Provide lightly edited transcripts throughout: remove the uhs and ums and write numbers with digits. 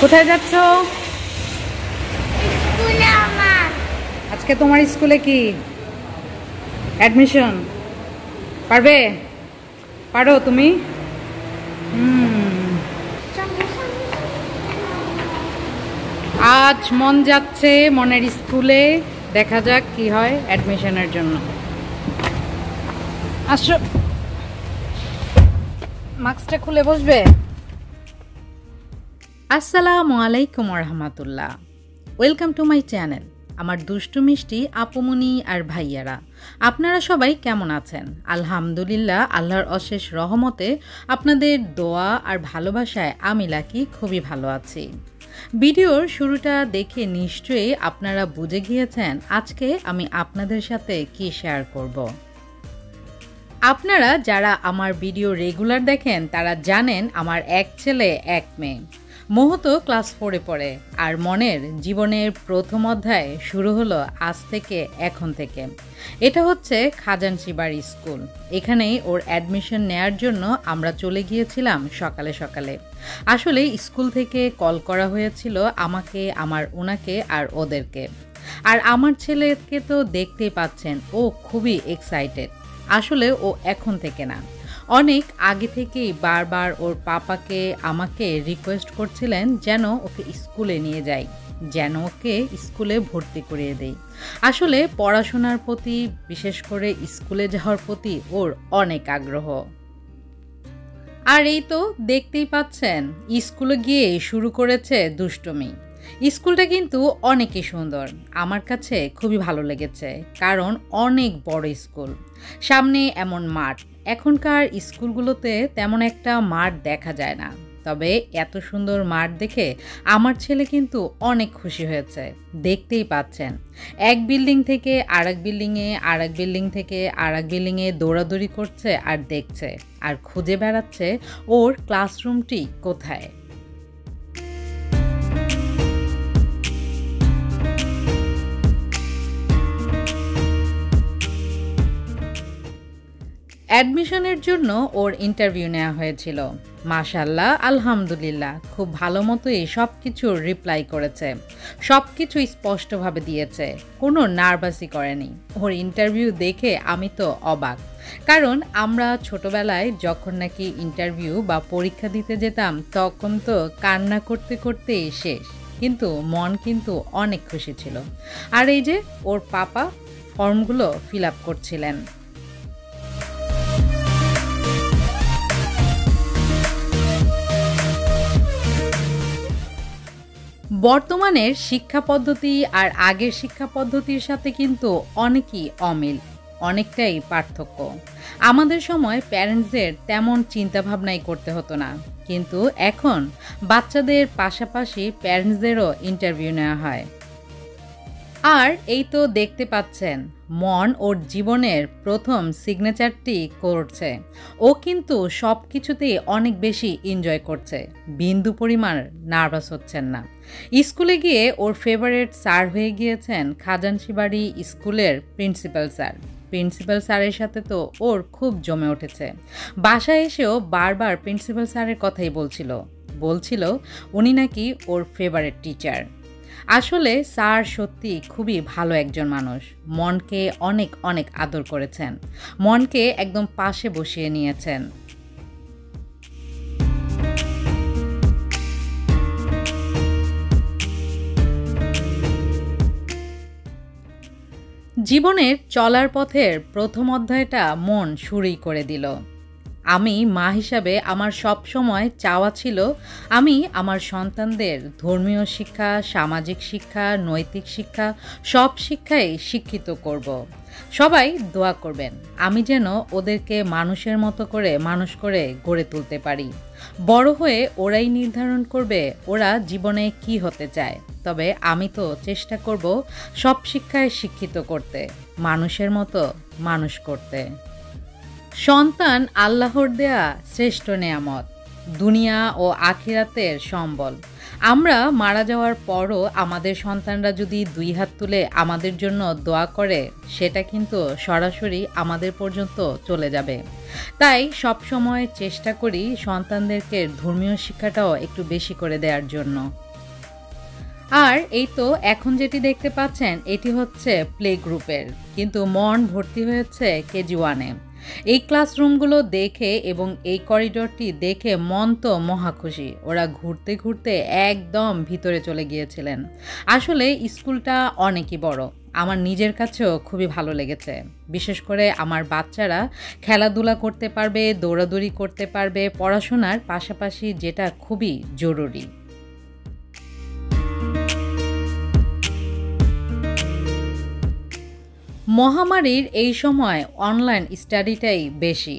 কোথায় যাচ্ছ? আজকে তোমার স্কুলে কি অ্যাডমিশন? পারবে? পারো তুমি? আজ মন যাচ্ছে মনের স্কুলে, দেখা যাক কি হয় অ্যাডমিশনের জন্য। আসো, মাস্কটা খুলে বসবে। আসসালামু আলাইকুম রহমতুল্লাহ, ওয়েলকাম টু মাই চ্যানেল। আমার দুষ্টু মিষ্টি আপুমনি আর ভাইয়ারা, আপনারা সবাই কেমন আছেন? আলহামদুলিল্লাহ, আল্লাহর অশেষ রহমতে আপনাদের দোয়া আর ভালোবাসায় আমি লাকি খুবই ভালো আছি। ভিডিওর শুরুটা দেখে নিশ্চয়ই আপনারা বুঝে গিয়েছেন আজকে আমি আপনাদের সাথে কি শেয়ার করব। আপনারা যারা আমার ভিডিও রেগুলার দেখেন তারা জানেন আমার এক ছেলে এক মেয়ে। মোহত ক্লাস 4-এ পড়ে আর মনের জীবনের প্রথম অধ্যায় শুরু হলো আজ থেকে, এখন থেকে। এটা হচ্ছে খাজানশিবাড়ি স্কুল। এখানেই ওর অ্যাডমিশন নেয়ার জন্য আমরা চলে গিয়েছিলাম সকালে সকালে। আসলে স্কুল থেকে কল করা হয়েছিল আমাকে, আমার ওনাকে আর ওদেরকে। আর আমার ছেলেকে তো দেখতেই পাচ্ছেন, ও খুবই এক্সাইটেড। আসলে ও এখন থেকে না, অনেক আগে থেকেই বারবার ওর পাপাকে আমাকে রিকোয়েস্ট করছিলেন যেন ওকে স্কুলে নিয়ে যাই, যেন ওকে স্কুলে ভর্তি করিয়ে দেই। আসলে পড়াশোনার প্রতি, বিশেষ করে স্কুলে যাওয়ার প্রতি ওর অনেক আগ্রহ। আর এই তো দেখতেই পাচ্ছেন, স্কুলে গিয়ে শুরু করেছে দুষ্টুমি। স্কুলটা কিন্তু অনেকই সুন্দর, আমার কাছে খুবই ভালো লেগেছে, কারণ অনেক বড় স্কুল, সামনে এমন মাঠ। এখনকার স্কুলগুলোতে তেমন একটা মাঠ দেখা যায় না, তবে এত সুন্দর মাঠ দেখে আমার ছেলে কিন্তু অনেক খুশি হয়েছে। দেখতেই পাচ্ছেন, এক বিল্ডিং থেকে আরেক বিল্ডিংয়ে, আরেক বিল্ডিং থেকে আরেক বিল্ডিংয়ে দৌড়াদৌড়ি করছে আর দেখছে আর খুঁজে বেড়াচ্ছে ওর ক্লাসরুমটি কোথায়। অ্যাডমিশনের জন্য ওর ইন্টারভিউ নেওয়া হয়েছিল। মাশাআল্লাহ, আলহামদুলিল্লাহ, খুব ভালো মতোই সব কিছুর রিপ্লাই করেছে, সব কিছু স্পষ্টভাবে দিয়েছে, কোনো নার্ভাসই করেনি। ওর ইন্টারভিউ দেখে আমি তো অবাক, কারণ আমরা ছোটবেলায় যখন নাকি ইন্টারভিউ বা পরীক্ষা দিতে যেতাম তখন তো কান্না করতে করতেই শেষ, কিন্তু মন কিন্তু অনেক খুশি ছিল। আর এই যে ওর পাপা ফর্মগুলো ফিল আপ করছিলেন। বর্তমানের শিক্ষা পদ্ধতি আর আগের শিক্ষা পদ্ধতির সাথে কিন্তু অনেকই অমিল, অনেকটাই পার্থক্য। আমাদের সময় প্যারেন্টসদের তেমন চিন্তাভাবনাই করতে হতো না, কিন্তু এখন বাচ্চাদের পাশাপাশি প্যারেন্টসদেরও ইন্টারভিউ নেওয়া হয়। আর এই তো দেখতে পাচ্ছেন, মন ওর জীবনের প্রথম সিগনেচারটি করছে। ও কিন্তু সব কিছুতেই অনেক বেশি এনজয় করছে, বিন্দু পরিমাণ নার্ভাস হচ্ছেন না। স্কুলে গিয়ে ওর ফেভারিট স্যার হয়ে গিয়েছেন খাজানশিবাড়ি স্কুলের প্রিন্সিপাল স্যার। প্রিন্সিপাল স্যারের সাথে তো ওর খুব জমে উঠেছে। বাসায় এসেও বারবার প্রিন্সিপাল স্যারের কথাই বলছিল উনি নাকি ওর ফেভারিট টিচার। আসলে স্যার সত্যি খুবই ভালো একজন মানুষ, মনকে অনেক অনেক আদর করেছেন, মনকে একদম পাশে বসিয়ে নিয়েছেন। জীবনের চলার পথের প্রথম অধ্যায়টা মন শুরুই করে দিল। আমি মা হিসাবে আমার সব সময় চাওয়া ছিল আমি আমার সন্তানদের ধর্মীয় শিক্ষা, সামাজিক শিক্ষা, নৈতিক শিক্ষা, সব শিক্ষাই শিক্ষিত করব। সবাই দোয়া করবেন আমি যেন ওদেরকে মানুষের মতো করে মানুষ করে গড়ে তুলতে পারি। বড় হয়ে ওরাই নির্ধারণ করবে ওরা জীবনে কি হতে চায়, তবে আমি তো চেষ্টা করব সব শিক্ষায় শিক্ষিত করতে, মানুষের মতো মানুষ করতে। সন্তান আল্লাহর দেয়া শ্রেষ্ঠ নেয়ামত, দুনিয়া ও আখিরাতের সম্বল। আমরা মারা যাওয়ার পরও আমাদের সন্তানরা যদি 2 হাত তুলে আমাদের জন্য দোয়া করে, সেটা কিন্তু সরাসরি আমাদের পর্যন্ত চলে যাবে। তাই সব সময় চেষ্টা করি সন্তানদেরকে ধর্মীয় শিক্ষাটাও একটু বেশি করে দেওয়ার জন্য। আর এই তো এখন যেটি দেখতে পাচ্ছেন এটি হচ্ছে প্লে গ্রুপের, কিন্তু মন ভর্তি হয়েছে কেজি ওয়ানে। এই ক্লাসরুমগুলো দেখে এবং এই করিডোরটি দেখে মন তো মহা খুশি। ওরা ঘুরতে ঘুরতে একদম ভিতরে চলে গিয়েছিলেন। আসলে স্কুলটা অনেকই বড়। আমার নিজের কাছেও খুবই ভালো লেগেছে। বিশেষ করে আমার বাচ্চারা খেলাধুলা করতে পারবে, দৌড়াদৌড়ি করতে পারবে, পড়াশোনার পাশাপাশি, যেটা খুবই জরুরি। মহামারীর এই সময় অনলাইন স্টাডিটাই বেশি।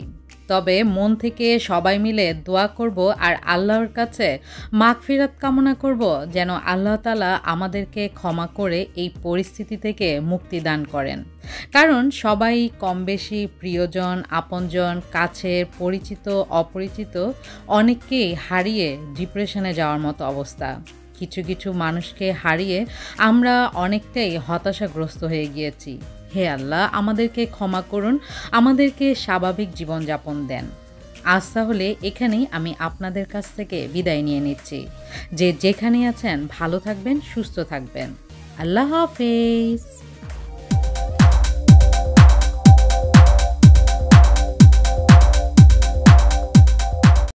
তবে মন থেকে সবাই মিলে দোয়া করব আর আল্লাহর কাছে মাগফিরাত কামনা করব, যেন আল্লাহ তাআলা আমাদেরকে ক্ষমা করে এই পরিস্থিতি থেকে মুক্তি দান করেন। কারণ সবাই কম বেশি প্রিয়জন, আপনজন, কাছের, পরিচিত, অপরিচিত অনেককেই হারিয়ে ডিপ্রেশনে যাওয়ার মতো অবস্থা। কিছু কিছু মানুষকে হারিয়ে আমরা অনেকটাই হতাশাগ্রস্ত হয়ে গিয়েছি। হে আল্লাহ, আমাদেরকে ক্ষমা করুন, আমাদেরকে স্বাভাবিক জীবনযাপন দেন। আজ তাহলে এখানেই আমি আপনাদের কাছ থেকে বিদায় নিয়ে নিচ্ছি। যে যেখানে আছেন ভালো থাকবেন, সুস্থ থাকবেন। আল্লাহ হাফেজ।